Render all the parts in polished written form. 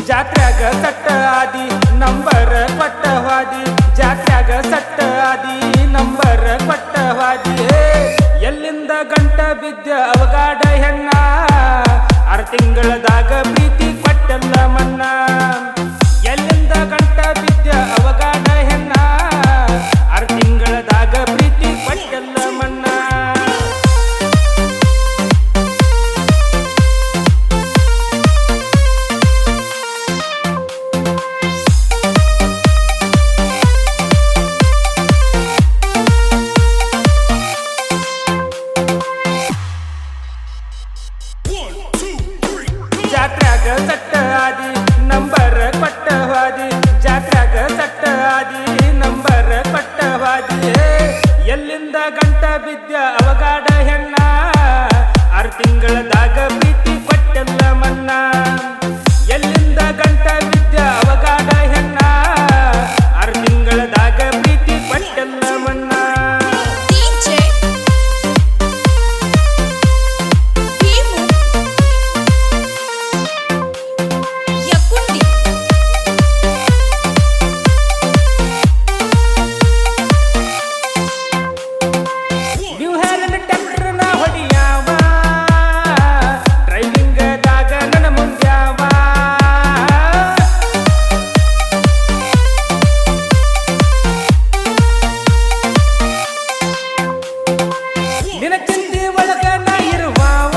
ಜಾತ್ರ್ಯಾಗ ಸಟ್ಟ ಆದಿ number ಕೊಟ್ಟವಾದಿ ಜಾತ್ರ್ಯಾಗ ಸಟ್ಟ ಆದಿ number ಕೊಟ್ಟವಾದಿ ಎಲ್ಲಿಂದ ಗಂಟ ಬಿದ್ದ ಅವಗಾಡ ಹೆಣ್ಣ 6 ತಿಂಗಳದಾಗ ಪ್ರೀತಿ ಕೊಟ್ಟಲ್ಲ ಮನ್ನ ಎಲ್ಲಿಂದ ಗಂಟ ಬಿದ್ದ ಅವಗಾಡ ಹೆಣ್ಣ 6 ತಿಂಗಳದಾಗ ಪ್ರೀತಿ ಕೊಟ್ಟಲ್ಲ ಮನ್ನ ಜಾತ್ರ್ಯಾಗ ಸಟ್ಟ ಆದಿ ನಂಬರ್ ಕೊಟ್ಟವಾದಿ ಜಾತ್ರ್ಯಾಗ ಸಟ್ಟ ಆದಿ ನಂಬರ್ ಕೊಟ್ಟವಾದಿ ಎಲ್ಲಿಂದ ಗಂಟ ಬಿದ್ದ ಅವಗಾಡ ಹೆಣ್ಣ 6 ತಿಂಗಳದಾಗ ಪ್ರೀತಿ ಕೊಟ್ಟಲ್ಲ ಮನ್ನ ಎಲ್ಲಿಂದ ಗಂಟ ಬಿದ್ದ ಅವಗಾಡ ಹೆಣ್ಣ 6 ತಿಂಗಳದಾಗ ಪ್ರೀತಿ ಕೊಟ್ಟಲ್ಲ ಮನ್ನ ನಿನ ಚಿಂತೆ ಒಳಗ ನಾ ಇರುವಾವ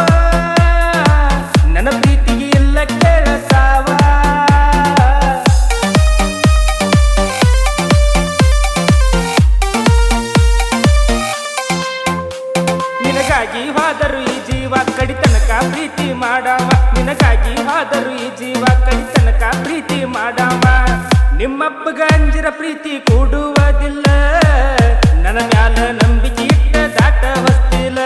ನನ್ನ ಪ್ರೀತಿಗೆ ಇಲ್ಲ ಕೇಳಸಾವ ನಿನಗಾಗಿ ಹಾದರು ಈ ಜೀವ ಕಡಿತನಕ ಪ್ರೀತಿ ಮಾಡಾವ ನಿನಗಾಗಿ ಹಾದರು ಈ ಜೀವ ಕಡಿತನಕ ಪ್ರೀತಿ ಮಾಡಾವ ನಿಮ್ಮಪ್ಪಗ ಅಂಜಿರ ಪ್ರೀತಿ ಕೂಡುವುದಿಲ್ಲ ನನ್ನ ಮ್ಯಾಲ ನಂಬಿಕೆ ಇಟ್ಟ ದಾಟ ಹೊಸ್ತಿಲ್ಲ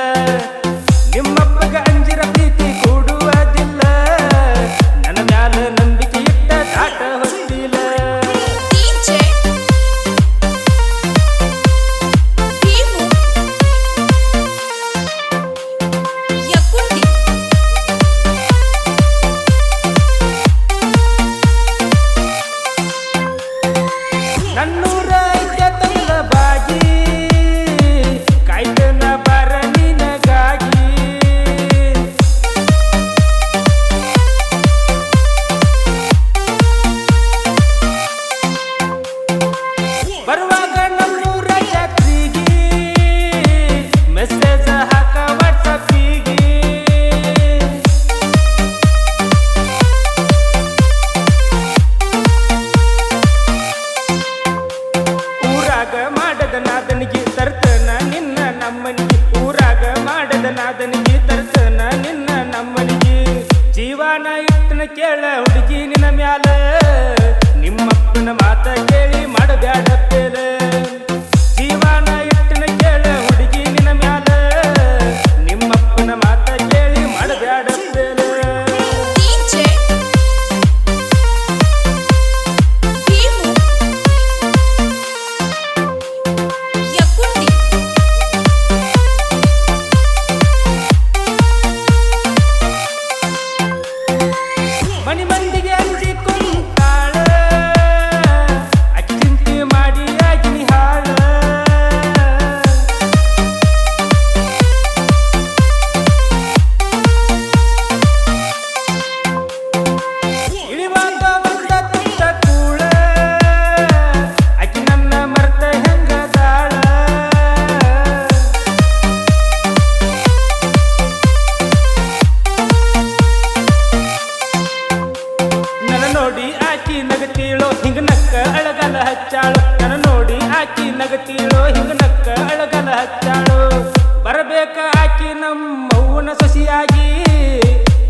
ನಿಮ್ಮಪ್ಪಗ ಅಂಜಿರ ಪ್ರೀತಿ ಕೂಡುವುದಿಲ್ಲ ನನ್ನ ಮ್ಯಾಲ ನಂಬಿಕೆ ಇಟ್ಟ ದಾಟ ಹೊಸ್ತಿಲ್ಲ ನನ್ನೂರ ಐತಲ್ಲ ಬಾಗಿ ಕಾಯ್ದನ ಬರ ನಿನಗಾಗಿ ಬರುವಾಗ ನನ್ನೂರ ಜಾತ್ರೆಗೆ ಮೆಸೇಜ್ ಹಾಕ ವಾಟ್ಸಪ್ಪಿಗೆ ಊರಾಗ ಮಾಡದ ನಾದನಿಗೆ ತರ್ತನ ನಿನ್ನ ನಮ್ಮನಿಗೆ ಊರಾಗ ಮಾಡದ ನಾದನಿಗೆ ತರ್ತನ ನಿನ್ನ ನಮ್ಮನಿಗೆ ಜೀವನ ಇಟ್ಟನ ಕೇಳ ಹುಡುಗಿ ನಿನ್ನ ಮ್ಯಾಲ ನಿಮ್ಮಪ್ಪನ ಮಾತ ಕೇಳಿ ಮಾಡಬ್ಯಾಡ ಪೇಲ ಜೀವನ ಇಟ್ಟನ ಕೇಳ ಹುಡುಗಿ ನಿನ್ನ ಮ್ಯಾಲ ನಿಮ್ಮಪ್ಪನ ಮಾತ ಕೇಳಿ ಮಾಡಬ್ಯಾಡ ಪೇಲ ಮನಿ ಮಂದಿಗೆ ಅಂಜಿ ಕುಂತಾಳ ಅಕ್ಕಿ ಚಿಂತೆ ಮಾಡಿ ಆಗಿನಿ ಹಾಳ ಇಳಿವಾಗ ಬಂದ ತುತ್ತ ಕೂಳ ಅಕ್ಕಿ ನನ್ನ ಮರ್ತ ಹೆಂಗದಾಳ ನನ್ನ ನೋಡಿ ಆಕಿ ನಗತೀಳೋ ಹಿಂಗ ನಕ್ಕ ಅಳಗಲ ಹಚ್ಚಾಳು ನನ್ನ ನೋಡಿ ಆಕಿ ನಗತೀಳೋ ಹಿಂಗ ನಕ್ಕ ಅಳಗಲ ಹಚ್ಚಾಳು ಬರಬೇಕ ಆಕಿ ನಮ್ಮವ್ವನ ಸೊಸಿಯಾಗಿ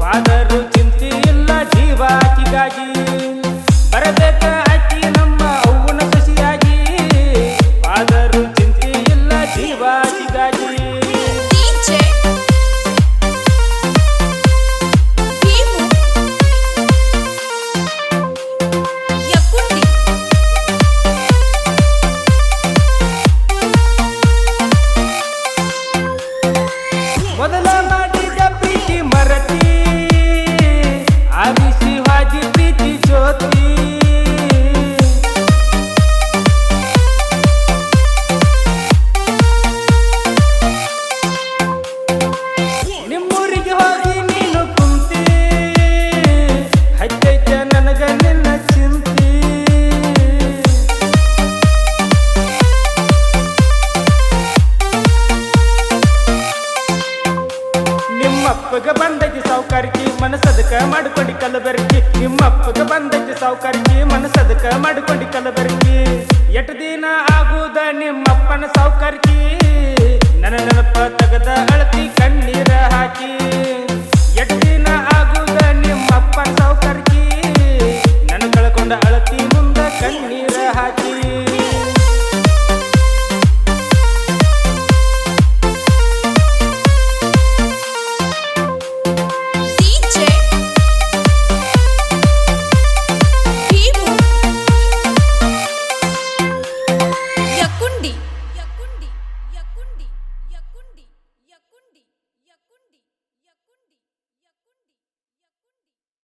ವಾದರು ಚಿಂತೆ ಇಲ್ಲ ಜೀವ ಆಕಿಗಾಗಿ ಬರಬೇಕ ಆಕಿ ನಮ್ಮ ಅವ್ವನ ಸೊಸಿಯಾಗಿ ವಾದರು ಚಿಂತೆ ಇಲ್ಲ ಜೀವ ಆಕಿಗಾಗಿ ನಿಮ್ಮಪ್ಪಗ ಬಂದೈತಿ ಸಾವುಕಾರಿಕಿ ಮನಸದಕ ಮಾಡ್ಕೊಂಡಿ ಕಲಬೆರಕಿ ನಿಮ್ಮಪ್ಪಗ ಬಂದೈತಿ ಸಾವುಕಾರಿಕಿ ಮನಸದಕ ಮಾಡ್ಕೊಂಡಿ ಕಲಬೆರಕಿ ಎಟ್ ದಿನ ಆಗುದ ನಿಮ್ಮಪ್ಪನ ಸಾವುಕಾರಿಕಿ ನನ್ನ ನೆನಪ ತಗದ ಅಳತಿ ಕಣ್ಣೀರ ಹಾಕಿ ಎಟ್ ದಿನ ಆಗುದ ನಿಮ್ಮಪ್ಪನ ಸಾವುಕಾರಿಕಿ ನನ್ನ ಕಳ್ಕೊಂಡ ಅಳತಿ ಮುಂದ ಕಣ್ಣೀರ ಹಾಕಿ